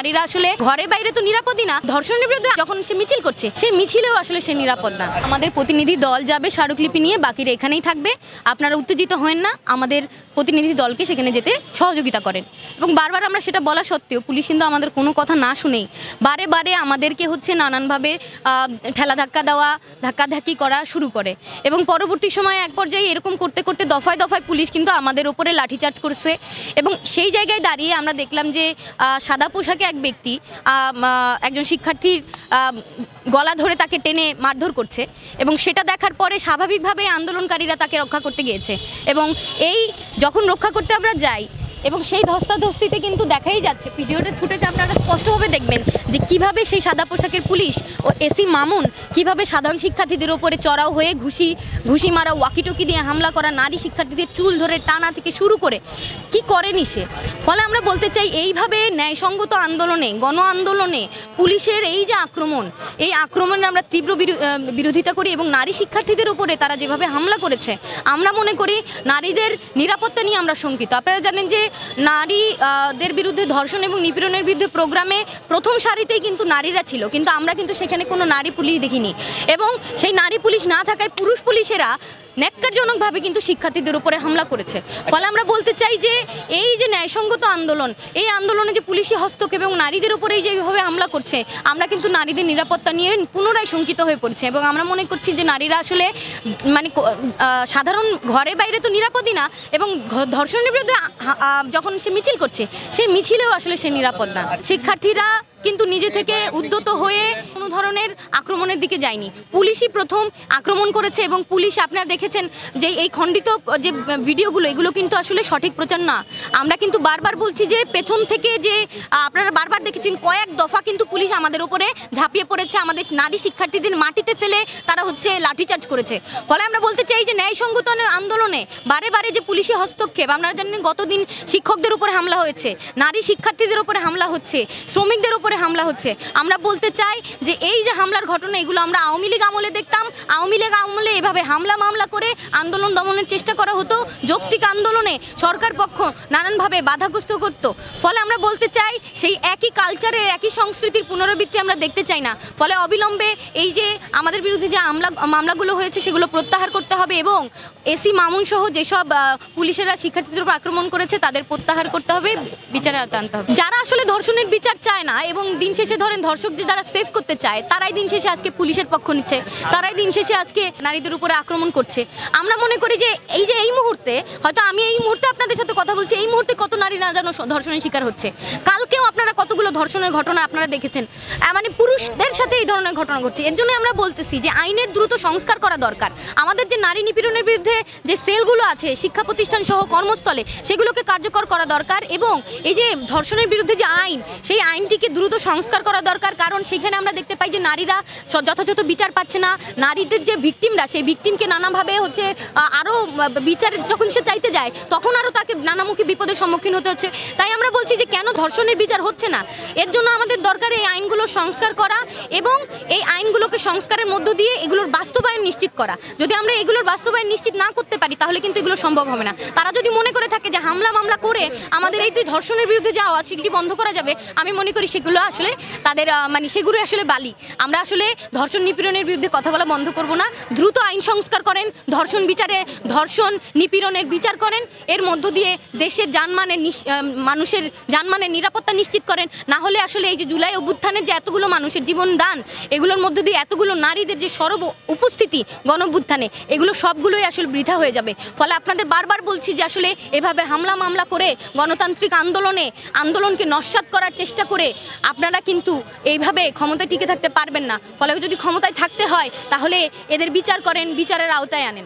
নারীরা আসলে ঘরে বাইরে তো নিরাপদই না, ধর্ষণের বিরুদ্ধে যখন সে মিছিল করছে সেই মিছিলেও আসলে সে নিরাপদ না। আমাদের প্রতিনিধি দল যাবে স্মারকলিপি নিয়ে, বাকিরা এখানেই থাকবে। আপনারা উত্তেজিত হয়েন না, আমাদের প্রতিনিধি দলকে সেখানে যেতে সহযোগিতা করেন। এবং বারবার আমরা সেটা বলা সত্ত্বেও পুলিশ কিন্তু আমাদের কোনো কথা না শুনেই বারে বারে আমাদেরকে নানানভাবে ঠেলা ধাক্কা দেওয়া, ধাক্কাধাক্কি করা শুরু করে। এবং পরবর্তী সময়ে এক পর্যায়ে এরকম করতে করতে দফায় দফায় পুলিশ কিন্তু আমাদের ওপরে লাঠিচার্জ করছে। এবং সেই জায়গায় দাঁড়িয়ে আমরা দেখলাম যে সাদা পোশাকে এক ব্যক্তি একজন শিক্ষার্থীর গলা ধরে তাকে টেনে মারধর করছে। এবং সেটা দেখার পরে স্বাভাবিকভাবে আন্দোলনকারীরা তাকে রক্ষা করতে গিয়েছে। এবং এই যখন রক্ষা করতে আমরা যাই এবং সেই ধস্তাধস্তিতে কিন্তু দেখাই যাচ্ছে, ভিডিওতে ফুটেজ আপনারা স্পষ্টভাবে দেখবেন যে কিভাবে সেই সাদা পোশাকের পুলিশ ও এসি মামুন কিভাবে সাধারণ শিক্ষার্থীদের ওপরে চড়াও হয়ে ঘুষি মারা, ওয়াকিটকি দিয়ে হামলা করা, নারী শিক্ষার্থীদের চুল ধরে টানা থেকে শুরু করে কি করেনি সে। ফলে আমরা বলতে চাই এইভাবে ন্যায়সঙ্গত আন্দোলনে, গণ আন্দোলনে পুলিশের এই যে আক্রমণ, এই আক্রমণে আমরা তীব্র বিরোধিতা করি। এবং নারী শিক্ষার্থীদের উপরে তারা যেভাবে হামলা করেছে, আমরা মনে করি নারীদের নিরাপত্তা নিয়ে আমরা শঙ্কিত। আপনারা জানেন যে নারীদের বিরুদ্ধে ধর্ষণ এবং নিপীড়নের বিরুদ্ধে প্রোগ্রামে প্রথম সারিতেই কিন্তু নারীরা ছিল, কিন্তু আমরা কিন্তু সেখানে কোনো নারী পুলিশ দেখিনি। এবং সেই নারী পুলিশ না থাকায় পুরুষ পুলিশেরা ন্যাক্কারজনকভাবে কিন্তু শিক্ষার্থীদের উপরে হামলা করেছে। ফলে আমরা বলতে চাই যে এই যে ন্যায়সঙ্গত আন্দোলন, এই আন্দোলনে যে পুলিশি হস্তক্ষেপ এবং নারীদের উপরে যেভাবে হামলা করছে, আমরা কিন্তু নারীদের নিরাপত্তা নিয়ে পুনরায় শঙ্কিত হয়ে পড়ছে। এবং আমরা মনে করছি যে নারীরা আসলে সাধারণ ঘরে বাইরে তো নিরাপদই না, এবং ধর্ষণের বিরুদ্ধে যখন সে মিছিল করছে সেই মিছিলেও আসলে সে নিরাপদ না। শিক্ষার্থীরা কিন্তু নিজে থেকে উদ্যত হয়ে কোনো ধরনের আক্রমণের দিকে যায়নি, পুলিশই প্রথম আক্রমণ করেছে। এবং পুলিশ আপনারা দেখেছেন যে এই খণ্ডিত যে ভিডিওগুলো, এগুলো কিন্তু আসলে সঠিক প্রচার না। আমরা কিন্তু বারবার বলছি যে পেছন থেকে যে আপনারা বারবার দেখেছেন কয়েক দফা কিন্তু পুলিশ আমাদের উপরে ঝাঁপিয়ে পড়েছে, আমাদের নারী শিক্ষার্থীদের মাটিতে ফেলে তারা লাঠিচার্জ করেছে। ফলে আমরা বলতে চাই যে ন্যায়সঙ্গত আন্দোলনে বারে বারে যে পুলিশি হস্তক্ষেপ, আপনারা জানেন গতদিন শিক্ষকদের উপরে হামলা হয়েছে, নারী শিক্ষার্থীদের উপরে হামলা হচ্ছে, শ্রমিকদের উপরে হামলা হচ্ছে। আমরা বলতে চাই যে এই যে হামলার ঘটনা, এগুলো আমরা আওয়ামী লীগ আমলে দেখতাম। আওয়ামী লীগ আমলে এভাবে হামলা মামলা করে আন্দোলন দমনের চেষ্টা করা হতো, যৌক্তিক আন্দোলনে সরকার পক্ষ নানানভাবে বাধাগ্রস্ত করত। ফলে আমরা বলতে চাই সেই একই কালচারের, একই সংস্কৃতির পুনরাবৃত্তি আমরা দেখতে চাই না। ফলে অবিলম্বে এই যে আমাদের বিরুদ্ধে যে মামলাগুলো হয়েছে সেগুলো প্রত্যাহার করতে হবে এবং এসি মামুন সহ যেসব পুলিশেরা শিক্ষার্থীদের উপর আক্রমণ করেছে তাদের প্রত্যাহার করতে হবে, বিচারে আনতে হবে। যারা আসলে ধর্ষণের বিচার চায় না এবং দিন শেষে ধরেন ধর্ষক যে যারা সেভ করতে চায়, তারাই দিন শেষে আজকে পুলিশের পক্ষ নিচ্ছে, তারাই দিন শেষে আজকে নারীদের উপরে আক্রমণ করছে। আমরা মনে করি যে এই মুহূর্তে হয়তো আমি এই মুহূর্তে আপনাদের সাথে কথা বলছি, এই মুহূর্তে কত নারী না যেন ধর্ষণের শিকার হচ্ছে। কালকেও আপনারা কতগুলো ধর্ষণের ঘটনা আপনারা দেখেছেন, পুরুষদের সাথে এই ধরনের ঘটনা ঘটছে। এর জন্য আমরা বলতেছি যে আইনের দ্রুত সংস্কার করা দরকার। আমাদের যে নারী নিপীড়নের বিরুদ্ধে যে সেলগুলো আছে শিক্ষা প্রতিষ্ঠান সহ কর্মস্থলে, সেগুলোকে কার্যকর করা দরকার। এবং এই যে ধর্ষণের বিরুদ্ধে যে আইন, সেই আইনটিকে দ্রুত সংস্কার করা দরকার। কারণ সেখানে আমরা দেখতে পাই যে নারীরা যথাযথ বিচার পাচ্ছে না। নারীদের যে ভিকটিমরা, সেই ভিকটিমকে নানাভাবে আরও বিচার যখন সে চাইতে যায় তখন আরও তাকে নানামুখী বিপদের সম্মুখীন হতে হচ্ছে। তাই আমরা বলছি যে কেন ধর্ষণের বিচার হচ্ছে না, এর জন্য আমাদের দরকার এই আইনগুলো সংস্কার করা এবং এই আইনগুলোকে সংস্কারের মধ্য দিয়ে এগুলোর বাস্তবায়ন নিশ্চিত করা। যদি আমরা এগুলোর বাস্তবায়ন নিশ্চিত না করতে পারি তাহলে কিন্তু এগুলো সম্ভব হবে না। তারা যদি মনে করে থাকে যে হামলা মামলা করে আমাদের এই ধর্ষণের বিরুদ্ধে যে আওয়াজ সেগুলি বন্ধ করা যাবে, আমি মনে করি সেগুলো আসলে তাদের সেগুলো আসলে বালি। আমরা আসলে ধর্ষণ নিপীড়নের বিরুদ্ধে কথা বলা বন্ধ করব না। দ্রুত আইন সংস্কার করেন, ধর্ষণ নিপীড়নের বিচার করেন, এর মধ্য দিয়ে দেশের মানুষের জানমানের নিরাপত্তা নিশ্চিত করেন। না হলে আসলে এই যে জুলাই অভ্যুত্থানের যে এতগুলো মানুষের জীবন দান, এগুলোর মধ্য দিয়ে এতগুলো নারীদের যে সর্ব উপস্থিতি গণ অভ্যুত্থানে, এগুলো সবগুলোই আসলে বৃথা হয়ে যাবে। ফলে আপনাদের বারবার বলছি যে আসলে এভাবে হামলা মামলা করে গণতান্ত্রিক আন্দোলনকে নস্যাৎ করার চেষ্টা করে আপনারা কিন্তু এইভাবে ক্ষমতায় টিকে থাকতে পারবেন না। ফলে যদি ক্ষমতায় থাকতে হয় তাহলে এদের বিচার করেন, বিচারের আওতায় আনেন।